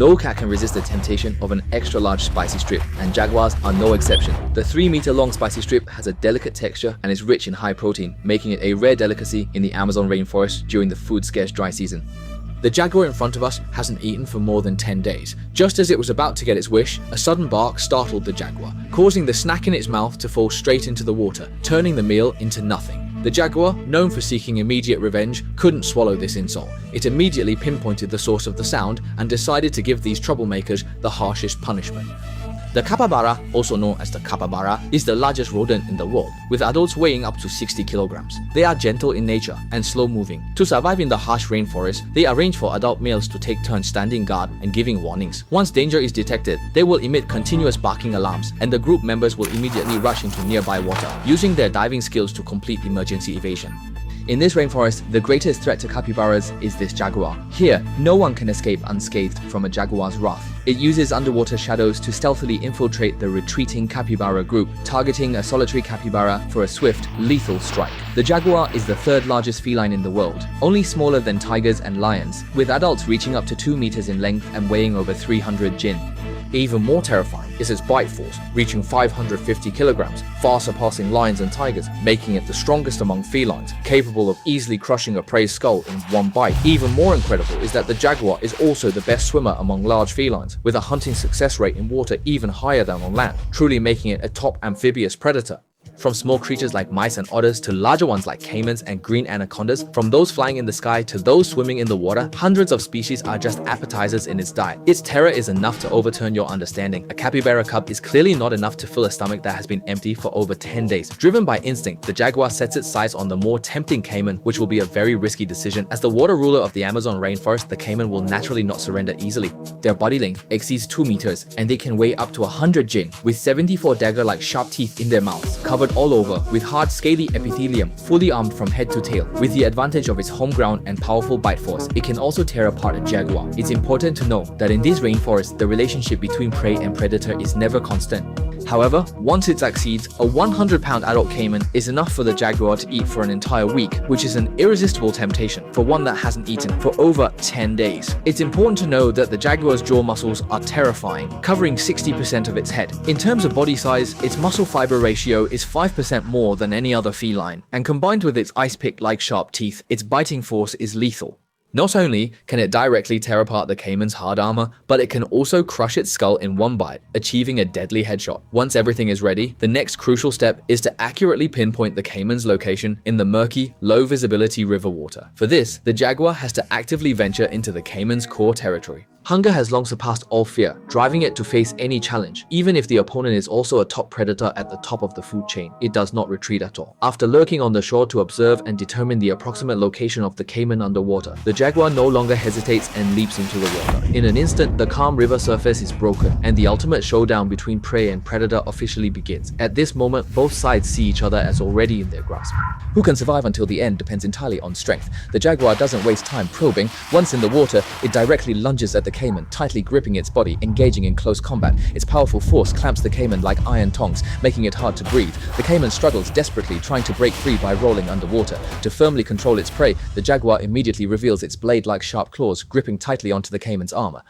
No cat can resist the temptation of an extra-large spicy strip, and jaguars are no exception. The 3-meter-long spicy strip has a delicate texture and is rich in high protein, making it a rare delicacy in the Amazon rainforest during the food-scarce dry season. The jaguar in front of us hasn't eaten for more than 10 days. Just as it was about to get its wish, a sudden bark startled the jaguar, causing the snack in its mouth to fall straight into the water, turning the meal into nothing. The jaguar, known for seeking immediate revenge, couldn't swallow this insult. It immediately pinpointed the source of the sound and decided to give these troublemakers the harshest punishment. The capybara, also known as the capybara, is the largest rodent in the world, with adults weighing up to 60 kilograms. They are gentle in nature and slow-moving. To survive in the harsh rainforest, they arrange for adult males to take turns standing guard and giving warnings. Once danger is detected, they will emit continuous barking alarms, and the group members will immediately rush into nearby water, using their diving skills to complete emergency evasion. In this rainforest, the greatest threat to capybaras is this jaguar. Here, no one can escape unscathed from a jaguar's wrath. It uses underwater shadows to stealthily infiltrate the retreating capybara group, targeting a solitary capybara for a swift, lethal strike. The jaguar is the third largest feline in the world, only smaller than tigers and lions, with adults reaching up to 2 meters in length and weighing over 300 jin. Even more terrifying is its bite force, reaching 550 kilograms, far surpassing lions and tigers, making it the strongest among felines, capable of easily crushing a prey's skull in one bite. Even more incredible is that the jaguar is also the best swimmer among large felines, with a hunting success rate in water even higher than on land, truly making it a top amphibious predator. From small creatures like mice and otters to larger ones like caimans and green anacondas, from those flying in the sky to those swimming in the water, hundreds of species are just appetizers in its diet. Its terror is enough to overturn your understanding. A capybara cub is clearly not enough to fill a stomach that has been empty for over 10 days. Driven by instinct, the jaguar sets its sights on the more tempting caiman, which will be a very risky decision. As the water ruler of the Amazon rainforest, the caiman will naturally not surrender easily. Their body length exceeds 2 meters, and they can weigh up to 100 jin, with 74 dagger-like sharp teeth in their mouths, covered all over with hard scaly epithelium, fully armed from head to tail. With the advantage of its home ground and powerful bite force, it can also tear apart a jaguar. It's important to note that in this rainforest, the relationship between prey and predator is never constant. However, once it succeeds, a 100-pound adult caiman is enough for the jaguar to eat for an entire week, which is an irresistible temptation for one that hasn't eaten for over 10 days. It's important to know that the jaguar's jaw muscles are terrifying, covering 60% of its head. In terms of body size, its muscle fiber ratio is 5% more than any other feline, and combined with its ice pick-like sharp teeth, its biting force is lethal. Not only can it directly tear apart the caiman's hard armor, but it can also crush its skull in one bite, achieving a deadly headshot. Once everything is ready, the next crucial step is to accurately pinpoint the caiman's location in the murky, low-visibility river water. For this, the jaguar has to actively venture into the caiman's core territory. Hunger has long surpassed all fear, driving it to face any challenge. Even if the opponent is also a top predator at the top of the food chain, it does not retreat at all. After lurking on the shore to observe and determine the approximate location of the caiman underwater, the jaguar no longer hesitates and leaps into the water. In an instant, the calm river surface is broken, and the ultimate showdown between prey and predator officially begins. At this moment, both sides see each other as already in their grasp. Who can survive until the end depends entirely on strength. The jaguar doesn't waste time probing. Once in the water, it directly lunges at the caiman, tightly gripping its body, engaging in close combat. Its powerful force clamps the caiman like iron tongs, making it hard to breathe. The caiman struggles desperately, trying to break free by rolling underwater. To firmly control its prey, the jaguar immediately reveals its blade-like sharp claws, gripping tightly onto the caiman's armor.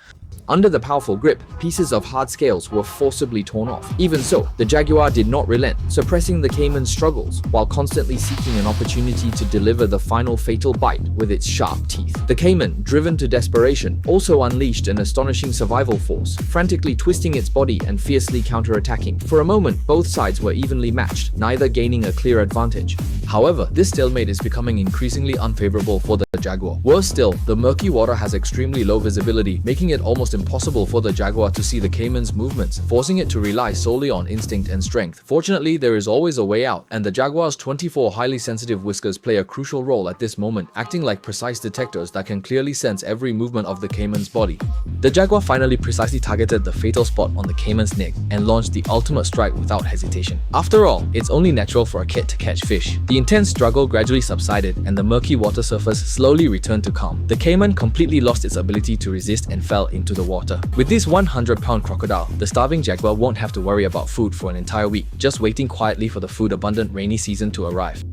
Under the powerful grip, pieces of hard scales were forcibly torn off. Even so, the jaguar did not relent, suppressing the caiman's struggles while constantly seeking an opportunity to deliver the final fatal bite with its sharp teeth. The caiman, driven to desperation, also unleashed an astonishing survival force, frantically twisting its body and fiercely counterattacking. For a moment, both sides were evenly matched, neither gaining a clear advantage. However, this stalemate is becoming increasingly unfavorable for the jaguar. Worse still, the murky water has extremely low visibility, making it almost impossible for the jaguar to see the caiman's movements, forcing it to rely solely on instinct and strength. Fortunately, there is always a way out, and the jaguar's 24 highly sensitive whiskers play a crucial role at this moment, acting like precise detectors that can clearly sense every movement of the caiman's body. The jaguar finally precisely targeted the fatal spot on the caiman's neck and launched the ultimate strike without hesitation. After all, it's only natural for a cat to catch fish. The intense struggle gradually subsided, and the murky water surface slowly returned to calm. The caiman completely lost its ability to resist and fell into the water. With this 100-pound crocodile, the starving jaguar won't have to worry about food for an entire week, just waiting quietly for the food-abundant rainy season to arrive.